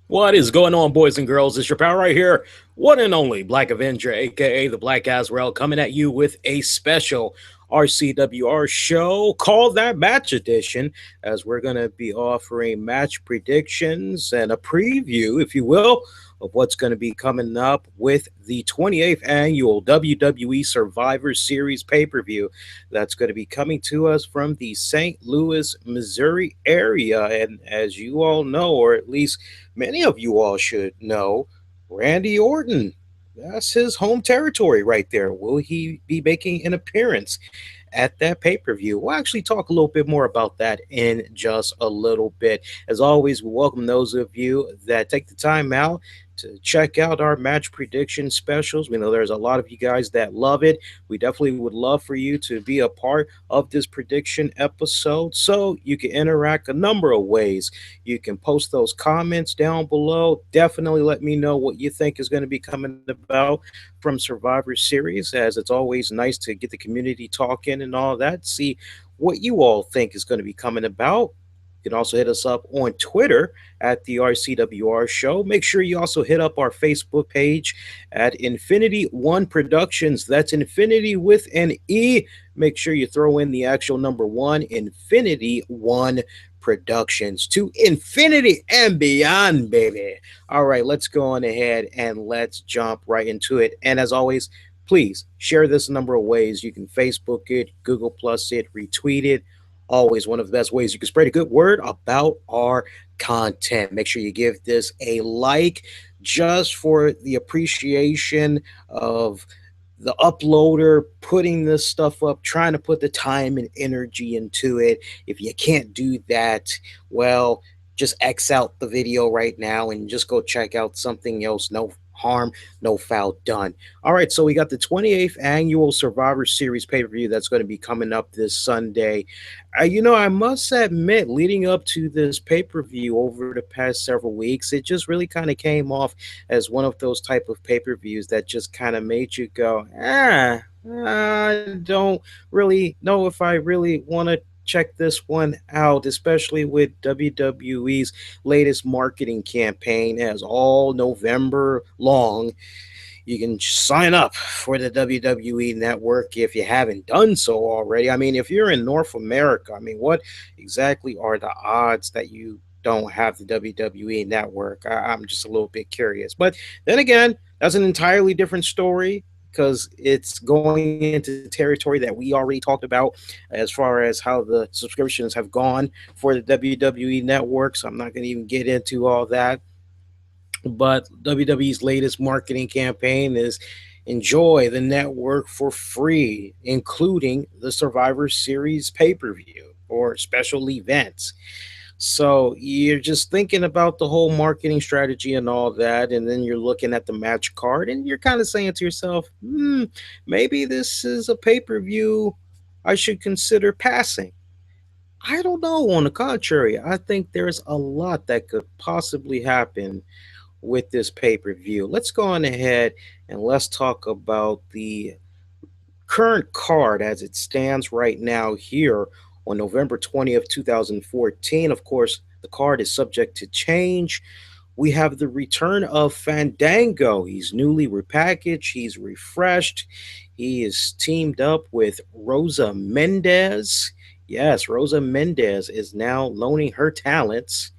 What is going on, boys and girls? It's your pal right here, one and only Black Avenger, aka the Black Azrael, coming at you with a special RCWR show called That Match Edition, as we're going to be offering match predictions and a preview, if you will, of what's going to be coming up with the 28th annual WWE Survivor Series pay per view that's going to be coming to us from the St. Louis, Missouri area. And as you all know, or at least many of you all should know, Randy Orton. That's his home territory right there. Will he be making an appearance at that pay per view? We'll actually talk a little bit more about that in just a little bit. As always, we welcome those of you that take the time out to check out our match prediction specials. We know there's a lot of you guys that love it. We definitely would love for you to be a part of this prediction episode. So you can interact a number of ways. You can post those comments down below. Definitely let me know what you think is going to be coming about from Survivor Series, as it's always nice to get the community talking and all that. See what you all think is going to be coming about. You can also hit us up on Twitter at the RCWR Show. Make sure you also hit up our Facebook page at Infinity One Productions. That's Infinity with an E. Make sure you throw in the actual number one, Infinity One Productions. To infinity and beyond, baby. All right, let's go on ahead and let's jump right into it. And as always, please share this a number of ways. You can Facebook it, Google Plus it, retweet it. Always one of the best ways you can spread a good word about our content. Make sure you give this a like just for the appreciation of the uploader putting this stuff up, trying to put the time and energy into it. If you can't do that, well, just X out the video right now and just go check out something else. No harm, no foul done. All right, so we got the 28th annual Survivor Series pay per view that's going to be coming up this Sunday. I must admit, leading up to this pay per view over the past several weeks, it just really kind of came off as one of those type of pay per views that just kind of made you go, I don't really know if I really want to check this one out, especially with WWE's latest marketing campaign, as all November long you can sign up for the WWE network if you haven't done so already. I mean, if you're in North America, I mean, what exactly are the odds that you don't have the WWE network? I'm just a little bit curious. But then again, that's an entirely different story because it's going into territory that we already talked about as far as how the subscriptions have gone for the WWE network. So I'm not going to even get into all that. But WWE's latest marketing campaign is enjoy the network for free, including the Survivor Series pay per view or special events. So you're just thinking about the whole marketing strategy and all that, and then you're looking at the match card and you're kind of saying to yourself, maybe this is a pay per view I should consider passing. I don't know. On the contrary, I think there's a lot that could possibly happen with this pay per view. Let's go on ahead and let's talk about the current card as it stands right now here on November 20th, 2014. Of course, the card is subject to change. We have the return of Fandango. He's newly repackaged, he's refreshed. He is teamed up with Rosa Mendez. Yes, Rosa Mendez is now loaning her talents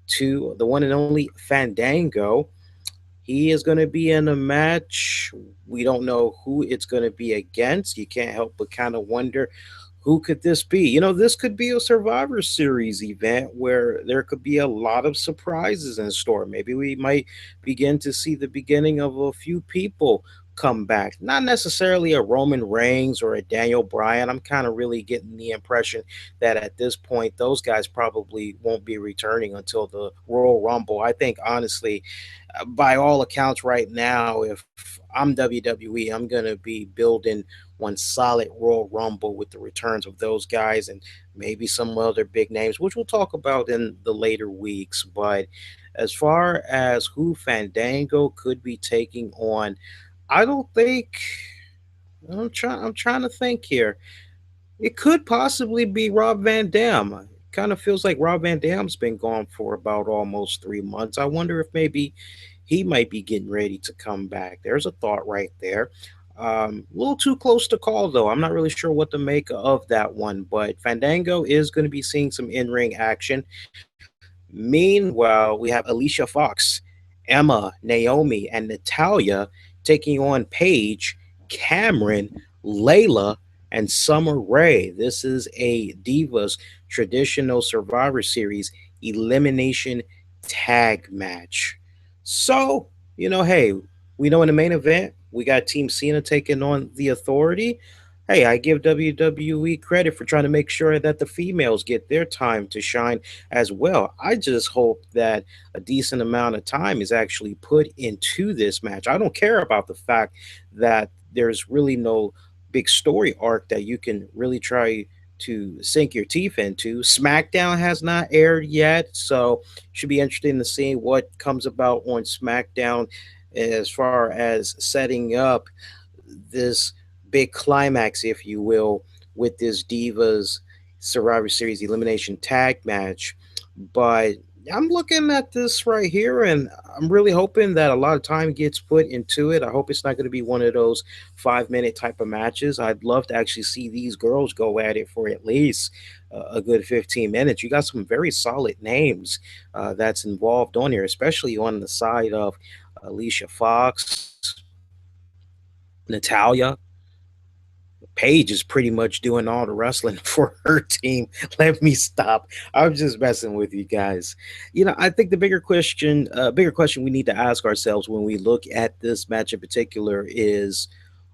to the one and only Fandango. He is going to be in a match. We don't know who it's going to be against. You can't help but kind of wonder who could this be? This could be a Survivor Series event where there could be a lot of surprises in store. Maybe we might begin to see the beginning of a few people come back. Not necessarily a Roman Reigns or a Daniel Bryan. I'm kind of really getting the impression that at this point, those guys probably won't be returning until the Royal Rumble. I think, honestly, by all accounts, right now, if I'm WWE, I'm going to be building one solid Royal Rumble with the returns of those guys and maybe some other big names, which we'll talk about in the later weeks. But as far as who Fandango could be taking on, I don't think I'm trying to think here. It could possibly be Rob Van Dam. kind of feels like Rob Van Dam's been gone for about almost 3 months. I wonder if maybe he might be getting ready to come back. There's a thought right there. A little too close to call, though. I'm not really sure what to make of that one, but Fandango is going to be seeing some in ring action. Meanwhile, we have Alicia Fox, Emma, Naomi, and Natalia taking on Paige, Cameron, Layla, and Summer Rae. This is a Divas traditional Survivor Series elimination tag match. So, hey, we know in the main event, we got Team Cena taking on the Authority. Hey, I give WWE credit for trying to make sure that the females get their time to shine as well. I just hope that a decent amount of time is actually put into this match. I don't care about the fact that there's really no big story arc that you can really try to sink your teeth into. SmackDown has not aired yet, so should be interesting to see what comes about on SmackDown as far as setting up this big climax, if you will, with this Divas Survivor Series elimination tag match. But I'm looking at this right here, and I'm really hoping that a lot of time gets put into it. I hope it's not going to be one of those 5 minute type of matches. I'd love to actually see these girls go at it for at least a good 15 minutes. You got some very solid names that's involved on here, especially on the side of Alicia Fox, Natalia. Paige is pretty much doing all the wrestling for her team. Let me stop. I'm just messing with you guys. I think the bigger question we need to ask ourselves when we look at this match in particular is,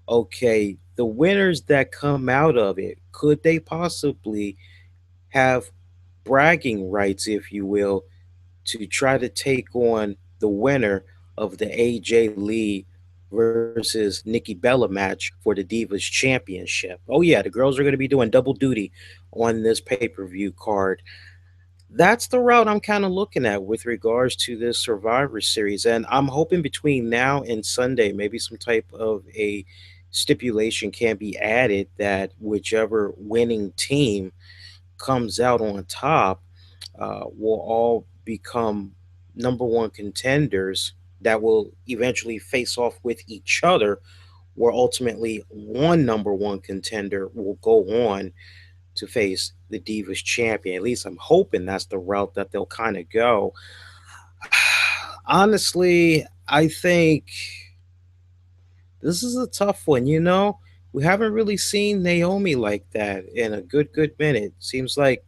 okay, the winners that come out of it, could they possibly have bragging rights, if you will, to try to take on the winner of the AJ Lee versus Nikki Bella match for the Divas Championship? Oh, yeah, the girls are going to be doing double duty on this pay per view card. That's the route I'm kind of looking at with regards to this Survivor Series. And I'm hoping between now and Sunday, maybe some type of a stipulation can be added that whichever winning team comes out on top will all become number one contenders that will eventually face off with each other, where ultimately one number one contender will go on to face the Divas champion. At least I'm hoping that's the route that they'll kind of go. Honestly, I think this is a tough one. We haven't really seen Naomi like that in a good minute. Seems like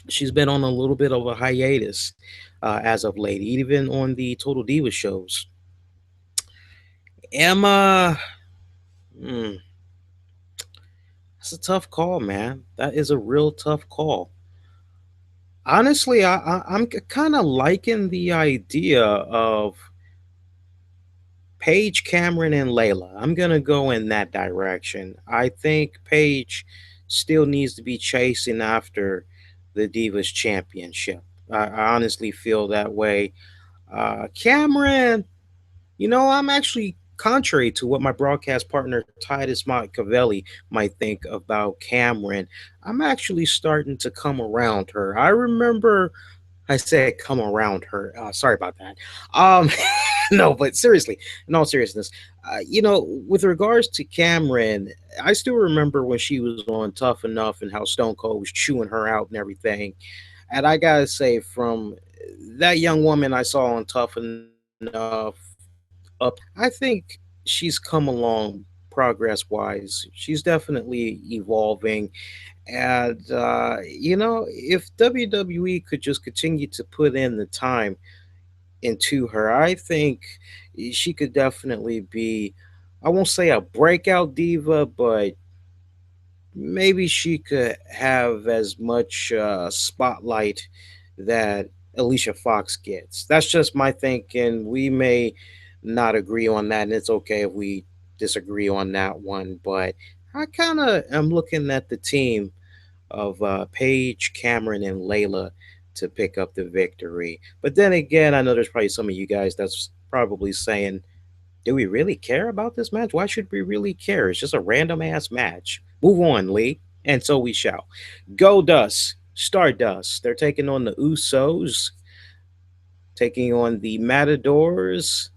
she's been on a little bit of a hiatus as of late, even on the Total Divas shows. Emma, hmm, that's a tough call, man. That is a real tough call. Honestly, I'm kind of liking the idea of Paige, Cameron, and Layla. I'm gonna go in that direction. I think Paige still needs to be chasing after the Divas Championship. I honestly feel that way. Cameron, I'm actually contrary to what my broadcast partner Titus Montcavelli might think about Cameron. I'm actually starting to come around her. I remember I said come around her. Sorry about that. Um, no, but seriously, in all seriousness, with regards to Cameron, I still remember when she was on Tough Enough and how Stone Cold was chewing her out and everything. And I gotta say, from that young woman I saw on Tough Enough up to now, I think she's come along progress wise. She's definitely evolving. And, if WWE could just continue to put in the time into her, I think she could definitely be, I won't say a breakout diva, but maybe she could have as much spotlight that Alicia Fox gets. That's just my thinking. We may not agree on that, and it's okay if we disagree on that one. But I kind of am looking at the team of Paige, Cameron, and Layla to pick up the victory. But then again, I know there's probably some of you guys that's probably saying, do we really care about this match? Why should we really care? It's just a random ass match. Move on, Lee. And so we shall. Go Dust. Stardust. They're taking on the Usos, taking on the Matadors,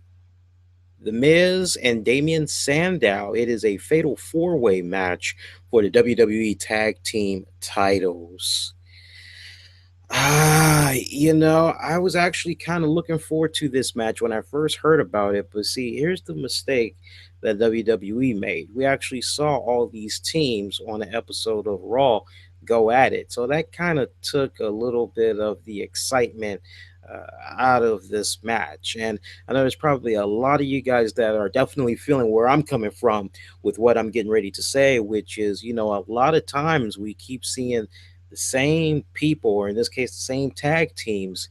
the Miz, and Damian Sandow. It is a fatal four-way match for the WWE Tag Team titles. I was actually kind of looking forward to this match when I first heard about it. But see, here's the mistake that WWE made. We actually saw all these teams on an episode of Raw go at it. So that kind of took a little bit of the excitement out of this match. And I know there's probably a lot of you guys that are definitely feeling where I'm coming from with what I'm getting ready to say, which is, a lot of times we keep seeing the same people, or in this case, the same tag teams,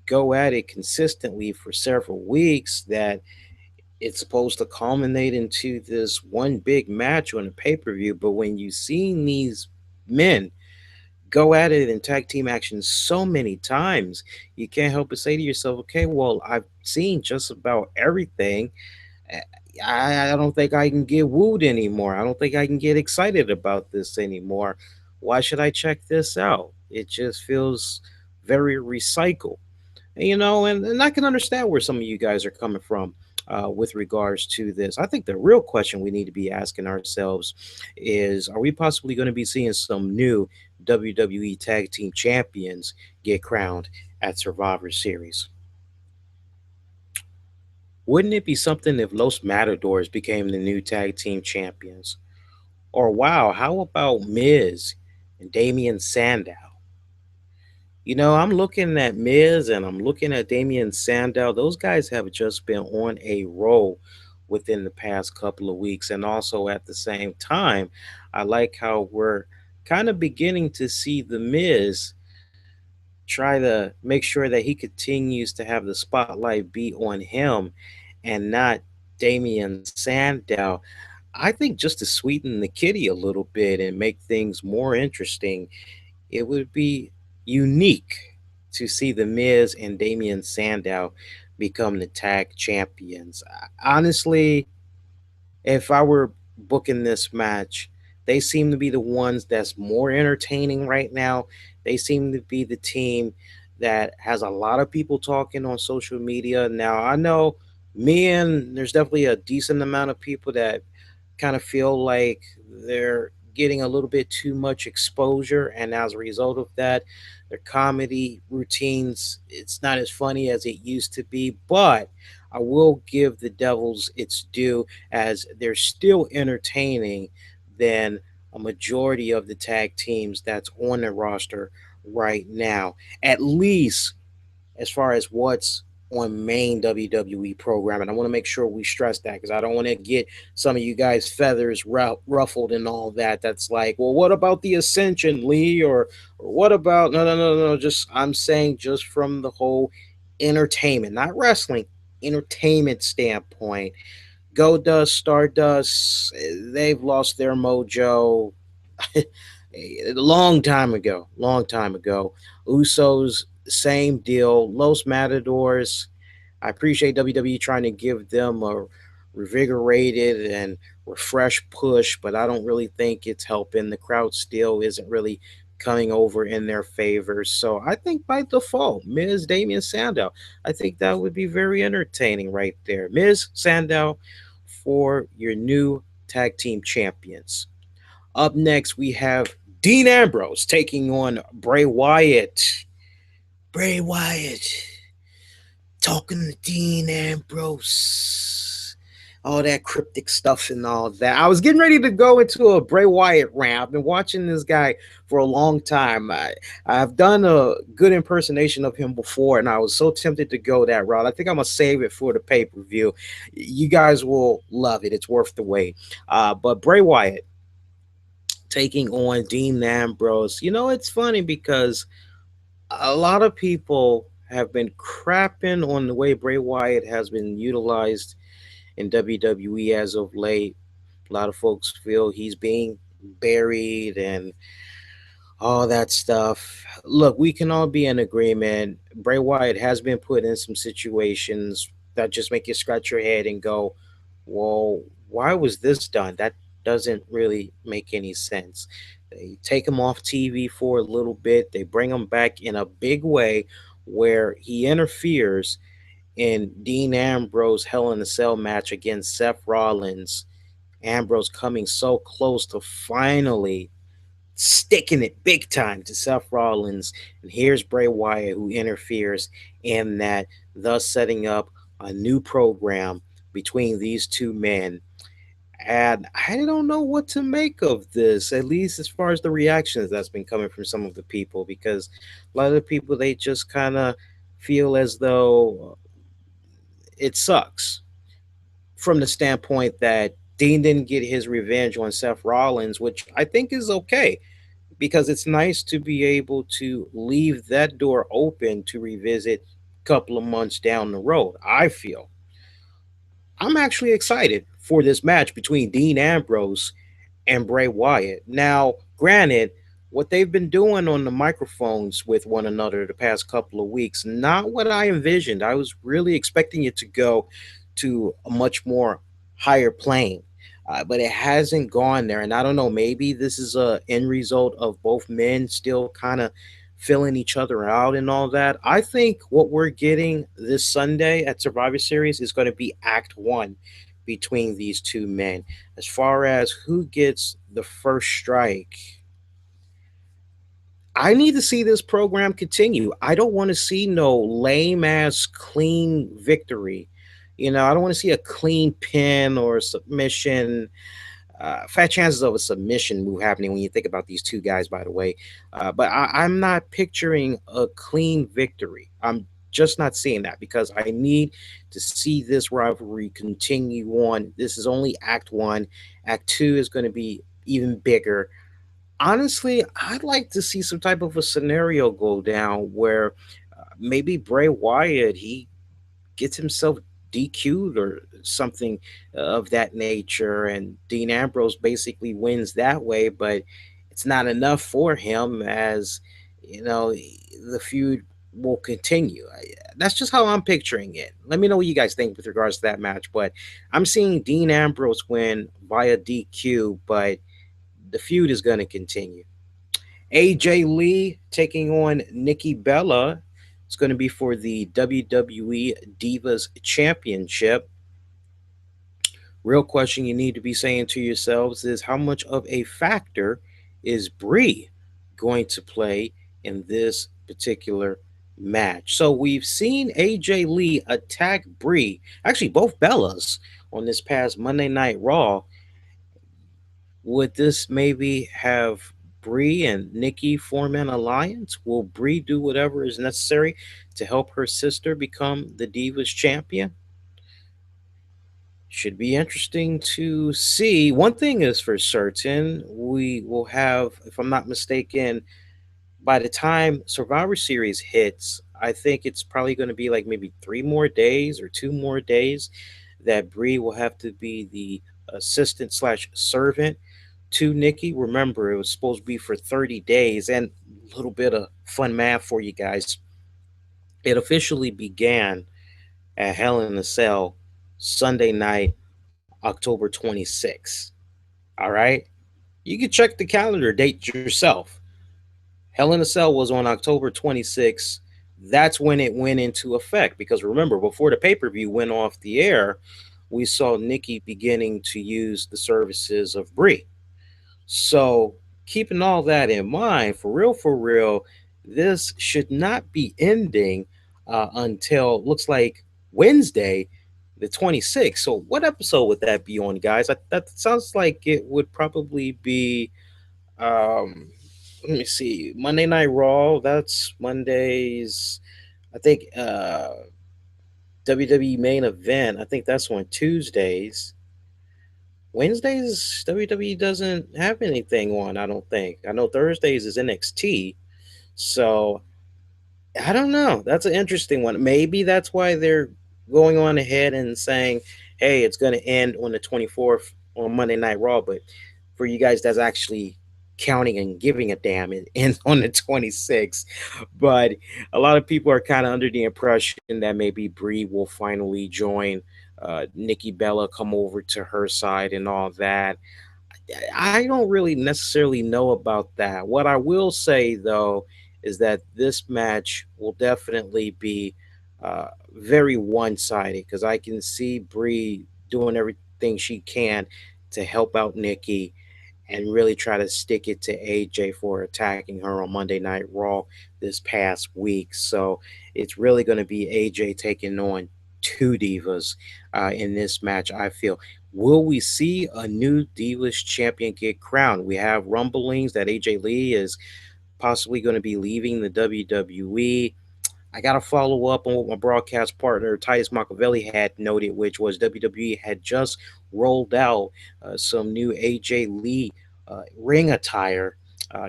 go at it consistently for several weeks, that it's supposed to culminate into this one big match on a pay per view. But when you see these men go at it in tag team action so many times, you can't help but say to yourself, okay, well, I've seen just about everything. I don't think I can get wooed anymore. I don't think I can get excited about this anymore. Why should I check this out? It just feels very recycled. And I can understand where some of you guys are coming from with regards to this. I think the real question we need to be asking ourselves is, are we possibly going to be seeing some new WWE Tag Team Champions get crowned at Survivor Series? Wouldn't it be something if Los Matadors became the new tag team champions? Or wow, how about Miz and Damian Sandow? I'm looking at Miz and I'm looking at Damian Sandow. Those guys have just been on a roll within the past couple of weeks. And also at the same time, I like how we're kind of beginning to see the Miz try to make sure that he continues to have the spotlight be on him and not Damian Sandow. I think just to sweeten the kitty a little bit and make things more interesting, it would be unique to see the Miz and Damian Sandow become the tag champions. Honestly, if I were booking this match, they seem to be the ones that's more entertaining right now. They seem to be the team that has a lot of people talking on social media. Now, I know me and there's definitely a decent amount of people that kind of feel like they're getting a little bit too much exposure, and as a result of that, their comedy routines, it's not as funny as it used to be. But I will give the Devils its due, as they're still entertaining than a majority of the tag teams that's on the roster right now, at least as far as what's on main WWE programming. I want to make sure we stress that, because I don't want to get some of you guys' feathers ruffled and all that. That's like, well, what about the Ascension, Lee? Or what about, no, no, no, no. Just, I'm saying, just from the whole entertainment, not wrestling, entertainment standpoint. Goldust, Stardust, they've lost their mojo a long time ago. Long time ago. Usos, same deal. Los Matadors, I appreciate WWE trying to give them a revigorated and refreshed push, but I don't really think it's helping. The crowd still isn't really coming over in their favor. So I think by default, Miz, Damian Sandow, I think that would be very entertaining right there. Miz, Sandow for your new tag team champions. Up next, we have Dean Ambrose taking on Bray Wyatt. Bray Wyatt talking to Dean Ambrose. All that cryptic stuff and all that. I was getting ready to go into a Bray Wyatt rant. I've been watching this guy for a long time. I've done a good impersonation of him before, and I was so tempted to go that route. I think I'm going to save it for the pay-per-view. You guys will love it. It's worth the wait. But Bray Wyatt taking on Dean Ambrose. It's funny because a lot of people have been crapping on the way Bray Wyatt has been utilized in WWE as of late. A lot of folks feel he's being buried and all that stuff. Look, we can all be in agreement. Bray Wyatt has been put in some situations that just make you scratch your head and go, well, why was this done? That doesn't really make any sense. They take him off TV for a little bit. They bring him back in a big way where he interferes in Dean Ambrose Hell in a Cell match against Seth Rollins. Ambrose coming so close to finally sticking it big time to Seth Rollins. And here's Bray Wyatt who interferes in that, thus setting up a new program between these two men. And I don't know what to make of this, at least as far as the reactions that's been coming from some of the people, because a lot of the people, they just kind of feel as though it sucks from the standpoint that Dean didn't get his revenge on Seth Rollins, which I think is okay because it's nice to be able to leave that door open to revisit a couple of months down the road. I feel I'm actually excited for this match between Dean Ambrose and Bray Wyatt. Now, granted, what they've been doing on the microphones with one another the past couple of weeks, not what I envisioned. I was really expecting it to go to a much more higher plane. But it hasn't gone there, and I don't know. Maybe this is a end result of both men still kind of filling each other out and all that. I think what we're getting this Sunday at Survivor Series is going to be Act One between these two men. As far as who gets the first strike, I need to see this program continue. I don't want to see no lame ass clean victory. I don't want to see a clean pin or submission. Fat chances of a submission move happening when you think about these two guys, by the way. But I'm not picturing a clean victory. I'm just not seeing that because I need to see this rivalry continue on. This is only Act One. Act Two is going to be even bigger. Honestly, I'd like to see some type of a scenario go down where maybe Bray Wyatt he gets himself DQ'd or something of that nature, and Dean Ambrose basically wins that way. But it's not enough for him, as the feud will continue. That's just how I'm picturing it. Let me know what you guys think with regards to that match. But I'm seeing Dean Ambrose win via DQ, but the feud is going to continue. AJ Lee taking on Nikki Bella. It's going to be for the WWE Divas Championship. Real question you need to be saying to yourselves is, how much of a factor is Brie going to play in this particular match? So we've seen AJ Lee attack Brie, actually both Bellas, on this past Monday Night Raw. Would this maybe have Brie and Nikki form an alliance? Will Brie do whatever is necessary to help her sister become the Divas champion? Should be interesting to see. One thing is for certain, we will have, if I'm not mistaken, by the time Survivor Series hits, I think it's probably going to be like maybe 3 more days or 2 more days that Brie will have to be the assistant slash servant to Nikki. Remember, it was supposed to be for 30 days. And a little bit of fun math for you guys. It officially began at Hell in a Cell Sunday night, October 26th. All right. You can check the calendar date yourself. Hell in a Cell was on October 26th. That's when it went into effect. Because remember, before the pay per view went off the air, we saw Nikki beginning to use the services of Brie. So, keeping all that in mind, for real, this should not be ending until looks like Wednesday, the 26th. So, what episode would that be on, guys? That sounds like it would probably be, let me see, Monday Night Raw. That's Mondays. I think WWE main event. I think that's on Tuesdays. Wednesdays, WWE doesn't have anything on, I don't think. I know Thursdays is NXT. So, I don't know. That's an interesting one. Maybe that's why they're going on ahead and saying, hey, it's going to end on the 24th on Monday Night Raw. But for you guys that's actually counting and giving a damn, it ends on the 26th. But a lot of people are kind of under the impression that maybe Brie will finally join Nikki Bella, come over to her side and all that. I don't really necessarily know about that. What I will say though is that this match will definitely be very one-sided because I can see Brie doing everything she can to help out Nikki and really try to stick it to AJ for attacking her on Monday Night Raw this past week. So it's really going to be AJ taking on two divas in this match, I feel. Will we see a new Divas champion get crowned? We have rumblings that AJ Lee is possibly going to be leaving the WWE. I got to follow up on what my broadcast partner Titus Machiavelli had noted, which was WWE had just rolled out some new AJ Lee ring attire,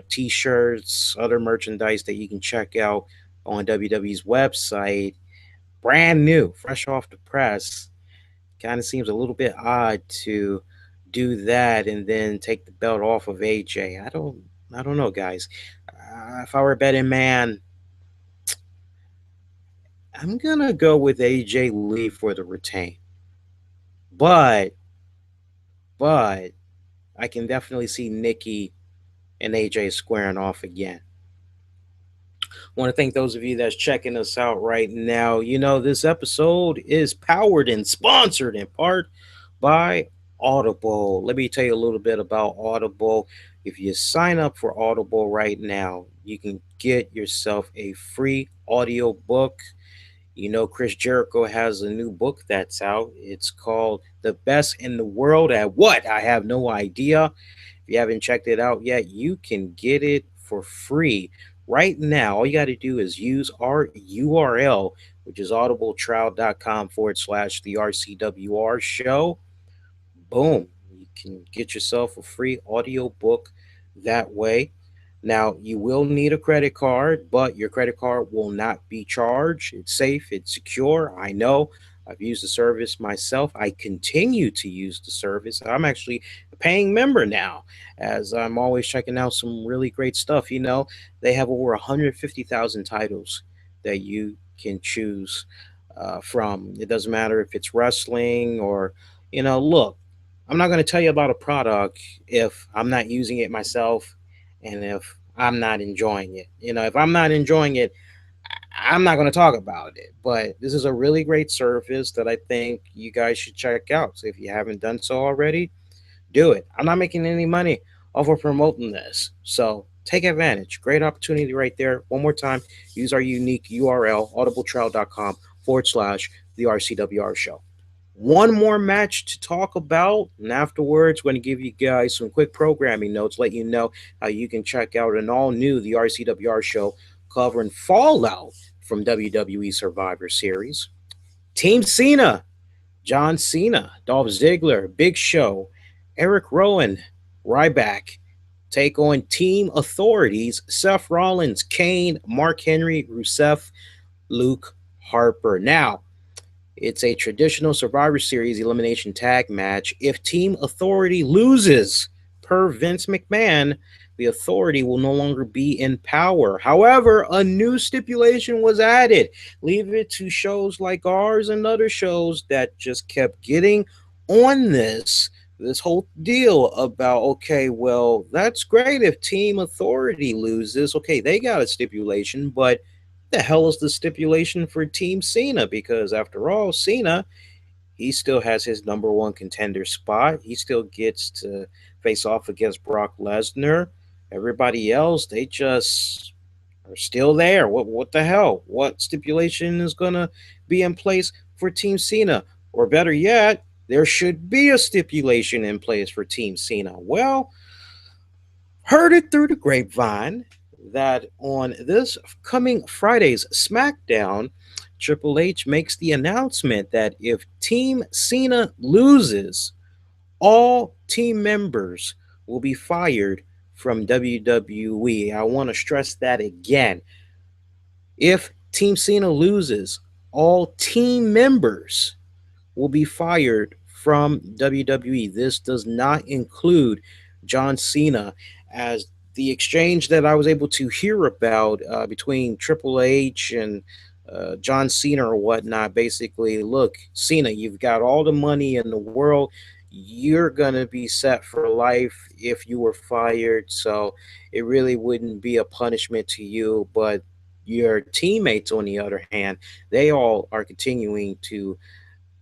t-shirts, other merchandise that you can check out on WWE's website. Brand new, fresh off the press. Kind of seems a little bit odd to do that and then take the belt off of AJ. I don't know, guys. If I were a betting man, I'm gonna go with AJ Lee for the retain. But but I can definitely see Nikki and AJ squaring off again. I want to thank those of you that's checking us out right now. This episode is powered and sponsored in part by Audible. Let me tell you a little bit about Audible. If you sign up for Audible right now, you can get yourself a free audio book. Chris Jericho has a new book that's out. It's called The Best in the World at What? I have no idea. If you haven't checked it out yet, you can get it for free right now. All you got to do is use our URL, which is audibletrial.com/the RCWR show. Boom. You can get yourself a free audio book that way. Now, you will need a credit card, but your credit card will not be charged. It's safe, it's secure. I know. I've used the service myself. I continue to use the service. I'm actually a paying member now, as I'm always checking out some really great stuff. They have over 150,000 titles that you can choose from. It doesn't matter if it's wrestling or, look, I'm not going to tell you about a product if I'm not using it myself and if I'm not enjoying it. If I'm not enjoying it, I'm not going to talk about it. But this is a really great service that I think you guys should check out. So if you haven't done so already, do it. I'm not making any money off of promoting this. So take advantage. Great opportunity right there. One more time, use our unique URL, audibletrial.com/the RCWR show. One more match to talk about, and afterwards, we're going to give you guys some quick programming notes, let you know how you can check out an all-new The RCWR show covering Fallout from WWE Survivor Series. Team Cena, John Cena, Dolph Ziggler, Big Show, Eric Rowan, Ryback take on Team Authorities, Seth Rollins, Kane, Mark Henry, Rusev, Luke Harper. Now, it's a traditional Survivor Series elimination tag match. If Team Authority loses, per Vince McMahon, the Authority will no longer be in power. However, a new stipulation was added. Leave it to shows like ours and other shows that just kept getting on this whole deal about, okay, well, that's great if Team Authority loses. Okay, they got a stipulation, but the hell is the stipulation for Team Cena? Because after all, Cena, he still has his number one contender spot. He still gets to face off against Brock Lesnar. Everybody else, they just are still there. What the hell? What stipulation is gonna be in place for Team Cena? Or better yet, there should be a stipulation in place for Team Cena. Well, heard it through the grapevine that on this coming Friday's SmackDown, Triple H makes the announcement that if Team Cena loses, all team members will be fired from WWE. I want to stress that again. If Team Cena loses, all team members will be fired from WWE. This does not include John Cena, as the exchange that I was able to hear about between Triple H and John Cena or whatnot. Basically, look, Cena, you've got all the money in the world. you're going to be set for life if you were fired. So it really wouldn't be a punishment to you. But your teammates, on the other hand, they all are continuing to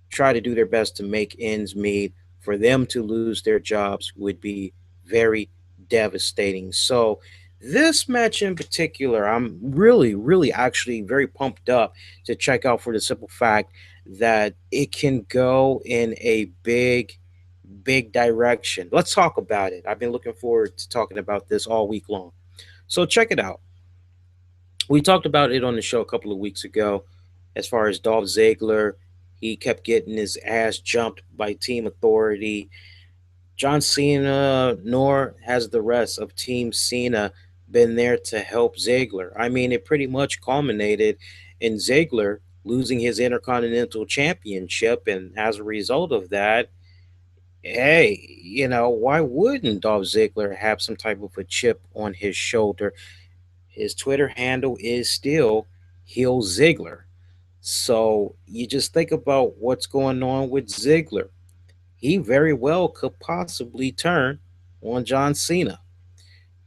try to do their best to make ends meet. For them to lose their jobs would be very devastating. So, this match in particular, I'm really actually very pumped up to check out for the simple fact that it can go in a big direction. Let's talk about it. I've been looking forward to talking about this all week long. So, check it out. We talked about it on the show a couple of weeks ago as far as Dolph Ziggler. He kept getting his ass jumped by Team Authority. John Cena, nor has the rest of Team Cena been there to help Ziggler. I mean, it pretty much culminated in Ziggler losing his Intercontinental Championship, and as a result of that, hey, why wouldn't Dolph Ziggler have some type of a chip on his shoulder? His Twitter handle is still Heel Ziggler. So you just think about what's going on with Ziggler. He very well could possibly turn on John Cena.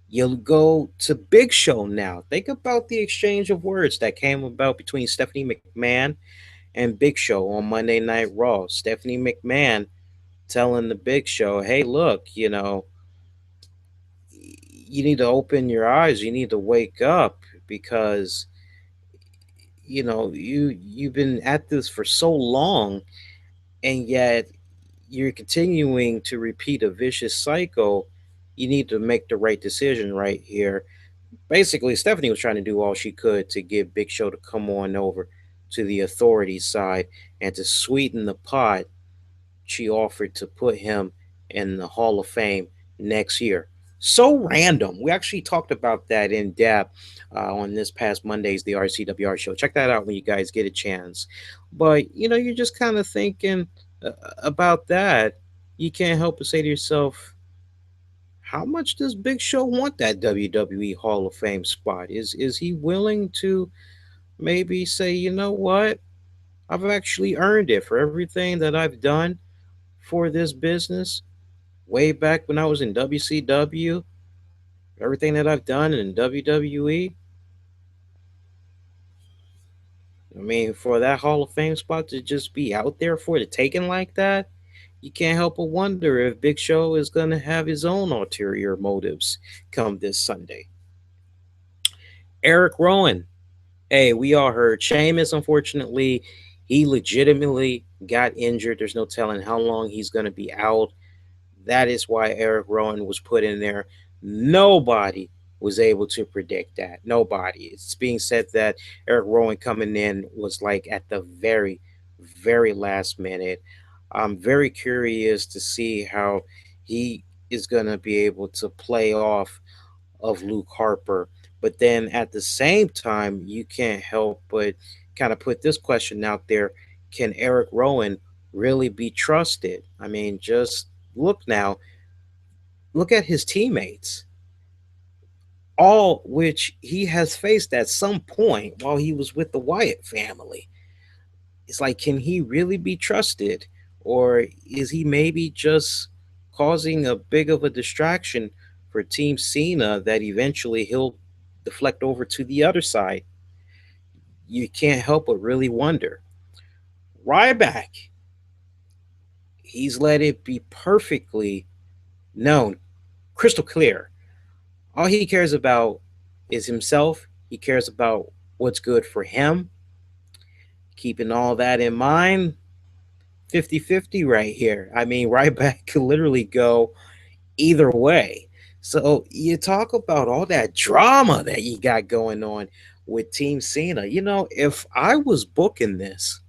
You'll go to Big Show now. Think about the exchange of words that came about between Stephanie McMahon and Big Show on Monday Night Raw. Stephanie McMahon telling the Big Show, hey, look, you need to open your eyes. You need to wake up because you've been at this for so long, and yet you're continuing to repeat a vicious cycle. You need to make the right decision right here. Basically, Stephanie was trying to do all she could to get Big Show to come on over to the authority side, and to sweeten the pot, she offered to put him in the Hall of Fame next year. So random. We actually talked about that in depth on this past Monday's the RCWR show. Check that out when you guys get a chance. But you're just kind of thinking about that. You can't help but say to yourself, how much does Big Show want that WWE Hall of Fame spot? Is he willing to maybe say, you know what? I've actually earned it for everything that I've done for this business way back when I was in WCW, everything that I've done in WWE. I mean, for that Hall of Fame spot to just be out there for the taking like that, you can't help but wonder if Big Show is going to have his own ulterior motives come this Sunday. Eric Rowan. Hey, we all heard Sheamus, unfortunately, he legitimately got injured. There's no telling how long he's going to be out. That is why Eric Rowan was put in there. Nobody was able to predict that. Nobody. It's being said that Eric Rowan coming in was like at the very last minute. I'm very curious to see how he is going to be able to play off of Luke Harper. But then at the same time, you can't help but kind of put this question out there. Can Eric Rowan really be trusted? I mean, just look now, look at his teammates, all which he has faced at some point while he was with the Wyatt family. It's like, can he really be trusted? Or is he maybe just causing a big of a distraction for Team Cena that eventually he'll deflect over to the other side? You can't help but really wonder. Ryback, he's let it be perfectly known, crystal clear. All he cares about is himself. He cares about what's good for him. Keeping all that in mind, 50-50 right here. I mean, Ryback could literally go either way. So you talk about all that drama that you got going on with Team Cena. If I was booking this,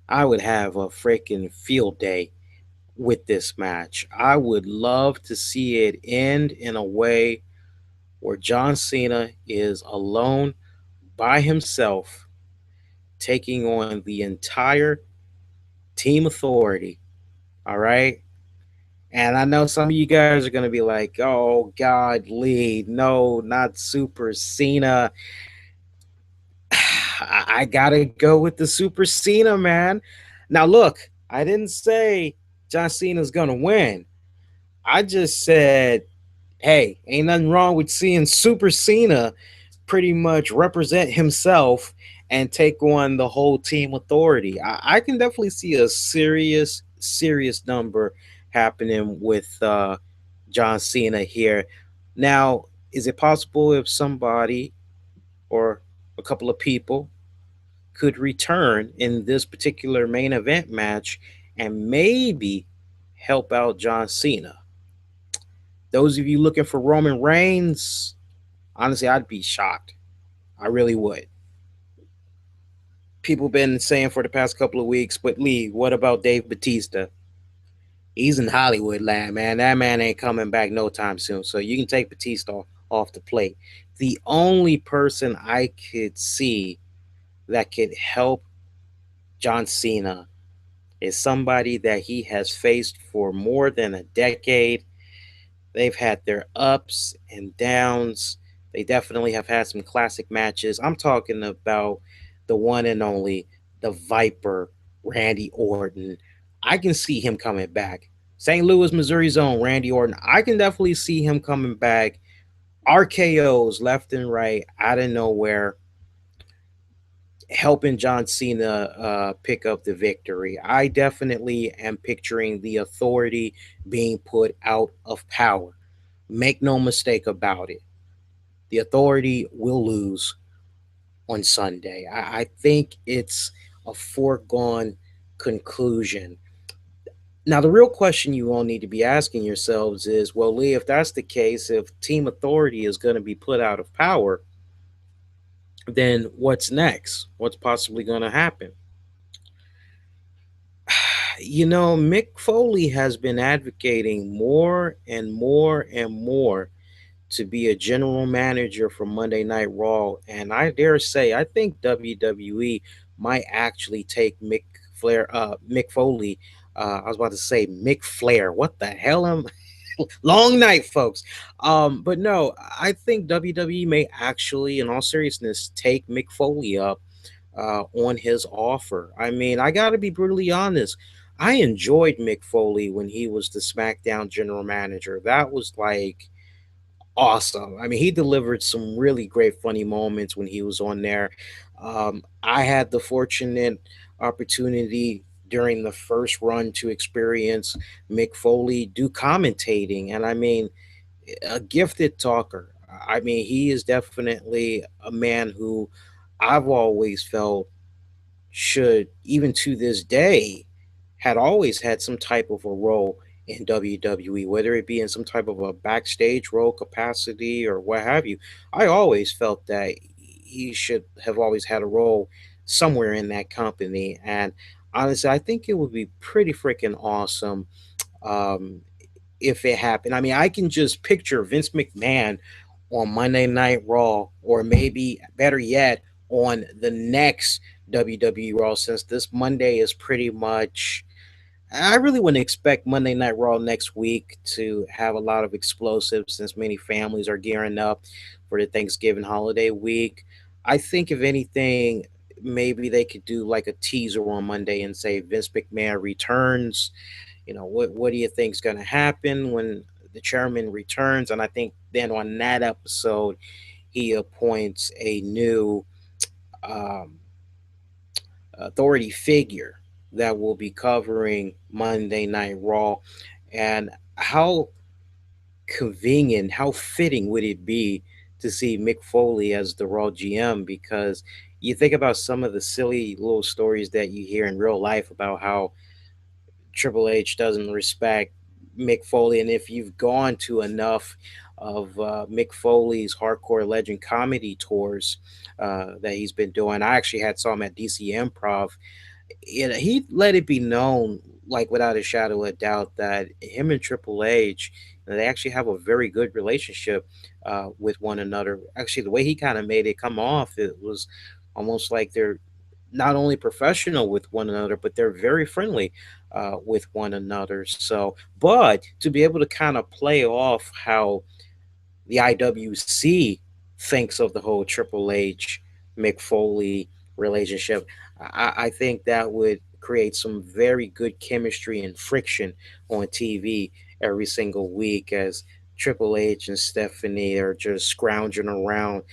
I would have a freaking field day with this match. I would love to see it end in a way where John Cena is alone by himself, taking on the entire Team Authority. All right. And I know some of you guys are going to be like, oh, God, Lee, no, not Super Cena. I gotta go with the Super Cena, man. Now, look, I didn't say John Cena's gonna win. I just said, hey, ain't nothing wrong with seeing Super Cena pretty much represent himself and take on the whole team authority. I can definitely see a serious number happening with John Cena here. Now, is it possible if somebody or a couple of people could return in this particular main event match and maybe help out John Cena? Those of you looking for Roman Reigns, honestly, I'd be shocked. I really would. People been saying for the past couple of weeks, but Lee, what about Dave Batista? He's in Hollywood land, man. That man ain't coming back no time soon. So you can take Batista off the plate. The only person I could see that could help John Cena is somebody that he has faced for more than a decade. They've had their ups and downs. They definitely have had some classic matches. I'm talking about the one and only, the Viper, Randy Orton. I can see him coming back. St. Louis, Missouri's own Randy Orton. I can definitely see him coming back. RKO's left and right, out of nowhere, helping John Cena pick up the victory. I definitely am picturing the authority being put out of power. Make no mistake about it. The authority will lose on Sunday. I think it's a foregone conclusion. Now, the real question you all need to be asking yourselves is, well, Lee, if that's the case, if Team Authority is going to be put out of power, then what's next? What's possibly going to happen? You know, Mick Foley has been advocating more and more and more to be a general manager for Monday Night Raw. And I dare say, I think WWE might actually take Mick Foley. I was about to say Mick Flair. What the hell am long night, folks. But no, I think WWE may actually, in all seriousness, take Mick Foley up on his offer. I mean, I got to be brutally honest. I enjoyed Mick Foley when he was the SmackDown general manager. That was like awesome. I mean, he delivered some really great funny moments when he was on there. I had the fortunate opportunity during the first run to experience Mick Foley do commentating, and I mean, a gifted talker. I mean, he is definitely a man who I've always felt should, even to this day, had always had some type of a role in WWE, whether it be in some type of a backstage role capacity or what have you. I always felt that he should have always had a role somewhere in that company. And honestly, I think it would be pretty freaking awesome um, if it happened. I mean, I can just picture Vince McMahon on Monday Night Raw, or maybe better yet, on the next WWE Raw, since this Monday is pretty much. I really wouldn't expect Monday Night Raw next week to have a lot of explosives since many families are gearing up for the Thanksgiving holiday week. I think, if anything, maybe they could do like a teaser on Monday and say Vince McMahon returns. You know, what do you think is going to happen when the chairman returns? And I think then on that episode, he appoints a new um, authority figure that will be covering Monday Night Raw. And how convenient, how fitting would it be to see Mick Foley as the Raw GM? Because you think about some of the silly little stories that you hear in real life about how Triple H doesn't respect Mick Foley. And if you've gone to enough of Mick Foley's Hardcore Legend comedy tours that he's been doing, I actually had saw him at DC Improv. He let it be known, like without a shadow of a doubt, that him and Triple H, they actually have a very good relationship with one another. Actually, the way he kind of made it come off, it was almost like they're not only professional with one another, but they're very friendly with one another. So, but to be able to kind of play off how the IWC thinks of the whole Triple H McFoley relationship. I think that would create some very good chemistry and friction on TV every single week as Triple H and Stephanie are just scrounging around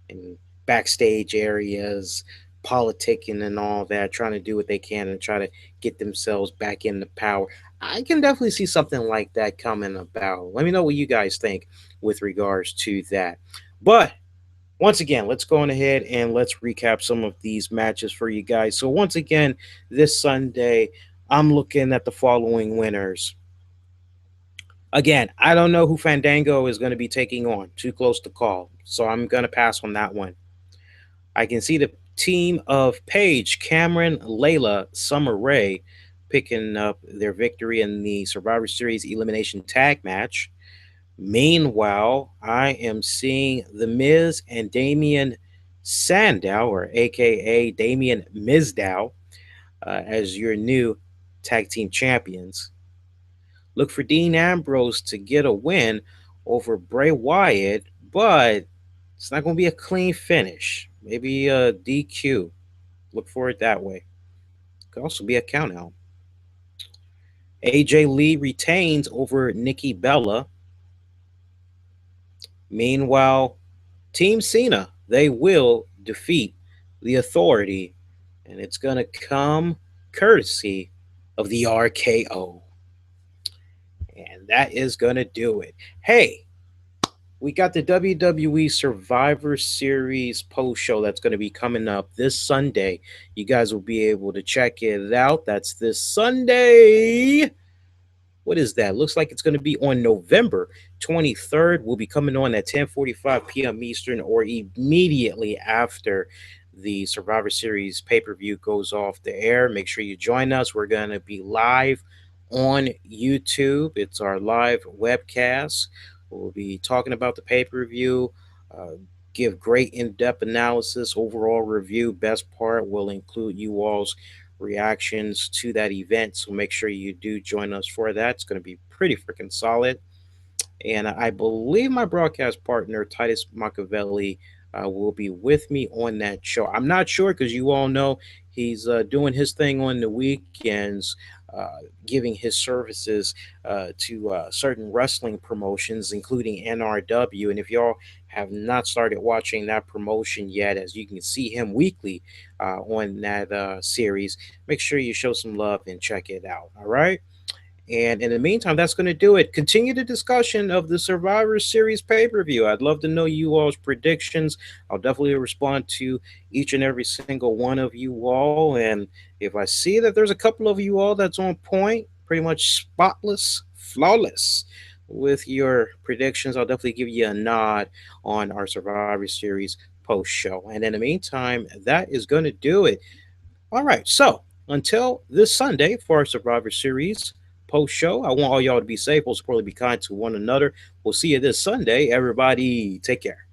in backstage areas, politicking and all that, trying to do what they can and try to get themselves back into power. I can definitely see something like that coming about. Let me know what you guys think with regards to that. But once again, let's go on ahead and let's recap some of these matches for you guys. So, once again, this Sunday, I'm looking at the following winners. Again, I don't know who Fandango is going to be taking on. Too close to call. So, I'm going to pass on that one. I can see the team of Paige, Cameron, Layla, Summer Rae picking up their victory in the Survivor Series elimination tag match. Meanwhile, I am seeing The Miz and Damien Sandow, or AKA Damien Mizdow, as your new tag team champions. Look for Dean Ambrose to get a win over Bray Wyatt, but it's not going to be a clean finish. Maybe a DQ. Look for it that way. Could also be a countout. AJ Lee retains over Nikki Bella. Meanwhile, Team Cena, they will defeat the Authority, and it's going to come courtesy of the RKO. And that is going to do it. Hey, we got the WWE Survivor Series post show that's going to be coming up this Sunday. You guys will be able to check it out. That's this Sunday. What is that? Looks like it's going to be on November 23rd. We'll be coming on at 10:45 p.m. Eastern, or immediately after the Survivor Series pay-per-view goes off the air. Make sure you join us. We're going to be live on YouTube. It's our live webcast. We'll be talking about the pay-per-view, uh, give great in-depth analysis, overall review. Best part will include you all's reactions to that event. So make sure you do join us for that. It's going to be pretty freaking solid. And I believe my broadcast partner, Titus Machiavelli, will be with me on that show. I'm not sure because you all know he's doing his thing on the weekends, giving his services to certain wrestling promotions, including NRW. And if y'all have not started watching that promotion yet, as you can see him weekly on that series, make sure you show some love and check it out. All right. And in the meantime, that's going to do it. Continue the discussion of the Survivor Series pay per view. I'd love to know you all's predictions. I'll definitely respond to each and every single one of you all. And if I see that there's a couple of you all that's on point, pretty much spotless, flawless with your predictions, I'll definitely give you a nod on our Survivor Series post show. And in the meantime, that is going to do it. All right. So until this Sunday for our Survivor Series post show, I want all y'all to be safe, most importantly, be kind to one another. We'll see you this Sunday. Everybody, take care.